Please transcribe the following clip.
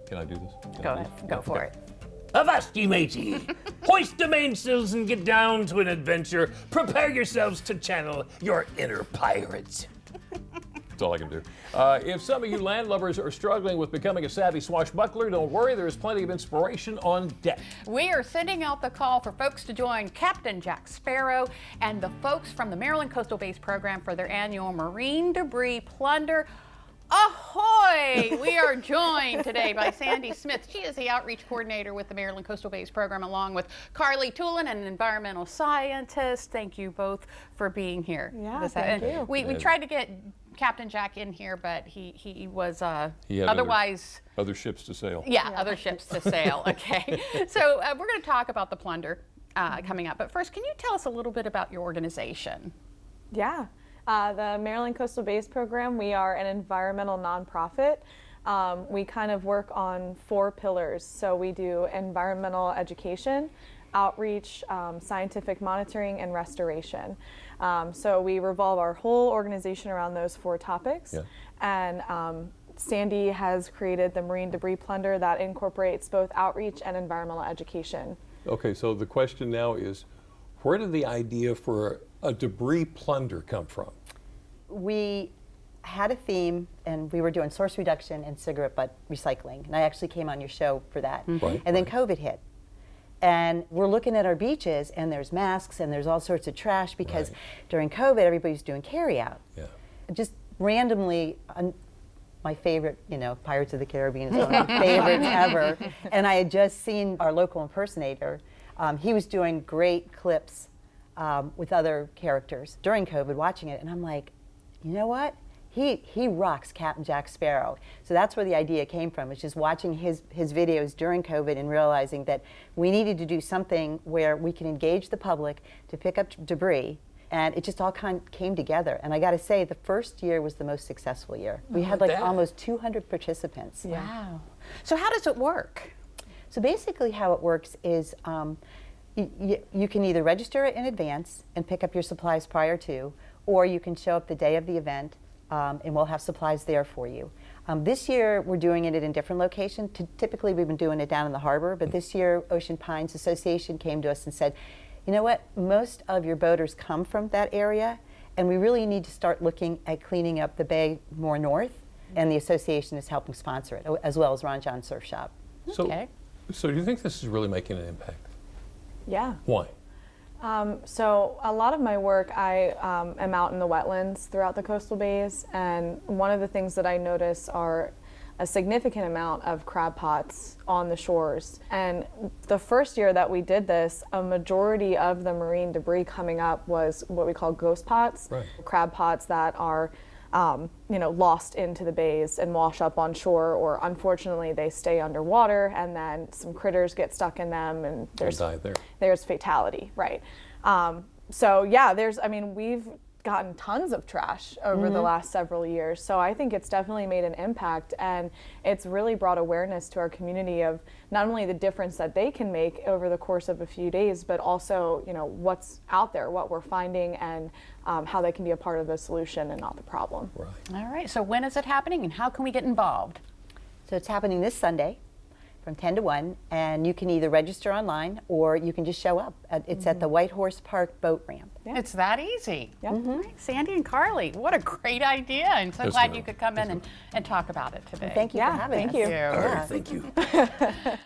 Can I do this? Can Go I do ahead, this? go for it. Avast ye matey! Hoist the mainsails and get down to an adventure. Prepare yourselves to channel your inner pirates. That's all I can do. If some of you landlubbers are struggling with becoming a savvy swashbuckler, don't worry, there is plenty of inspiration on deck. We are sending out the call for folks to join Captain Jack Sparrow and the folks from the Maryland Coastal Base Program for their annual Marine Debris Plunder. Ahoy! We are joined today by Sandy Smith. She is the outreach coordinator with the Maryland Coastal Base Program, along with Carly Tulin, an environmental scientist. Thank you both for being here. Yeah, thank you. We tried to get Captain Jack in here, but he was He had otherwise... Other ships to sail. Yeah, other ships to sail. Okay. So we're going to talk about the plunder coming up. But first, can you tell us a little bit about your organization? Yeah. The Maryland Coastal Base Program, we are an environmental nonprofit. We kind of work on 4 pillars. So we do environmental education, outreach, scientific monitoring, and restoration. So we revolve our whole organization around those 4 topics. Yeah. And Sandy has created the Marine Debris Plunder that incorporates both outreach and environmental education. Okay, so the question now is, where did the idea for a debris plunder come from? We had a theme, and we were doing source reduction and cigarette butt recycling. And I actually came on your show for that. Right, and then right. COVID hit. And we're looking at our beaches, and there's masks, and there's all sorts of trash, because during COVID, everybody's doing carry out. Yeah. Just randomly, my favorite, Pirates of the Caribbean is one of my favorites ever. And I had just seen our local impersonator. He was doing great clips with other characters during COVID, watching it, and I'm like, you know what? He rocks Captain Jack Sparrow. So that's where the idea came from. It's just watching his videos during COVID and realizing that we needed to do something where we can engage the public to pick up debris. And it just all came together. And I got to say, the first year was the most successful year. We had like almost 200 participants. Yeah. Wow. So how does it work? So basically how it works is you can either register in advance and pick up your supplies prior to, or you can show up the day of the event and we'll have supplies there for you. This year we're doing it at a different location. Typically we've been doing it down in the harbor, but this year Ocean Pines Association came to us and said, you know what, most of your boaters come from that area, and we really need to start looking at cleaning up the bay more north, and the association is helping sponsor it, as well as Ron John Surf Shop. Okay. So do you think this is really making an impact? Yeah. Why? So a lot of my work, I am out in the wetlands throughout the coastal bays, and one of the things that I notice are a significant amount of crab pots on the shores. And the first year that we did this, a majority of the marine debris coming up was what we call ghost pots, crab pots that are lost into the bays and wash up on shore, or unfortunately they stay underwater and then some critters get stuck in them and there's fatality, right? So yeah, we've gotten tons of trash over the last several years. So I think it's definitely made an impact, and it's really brought awareness to our community of not only the difference that they can make over the course of a few days, but also, what's out there, what we're finding, and how they can be a part of the solution and not the problem. Right. All right. So when is it happening, and how can we get involved? So it's happening this Sunday from 10 to 1, and you can either register online or you can just show up. It's at the White Horse Park boat ramp. Yeah. It's that easy. Yeah. Right. Sandy and Carly, what a great idea. I'm so Yes, glad ma'am. you could come in and talk about it today. Thank you for having us. Thank you. Thank you. All right, thank you.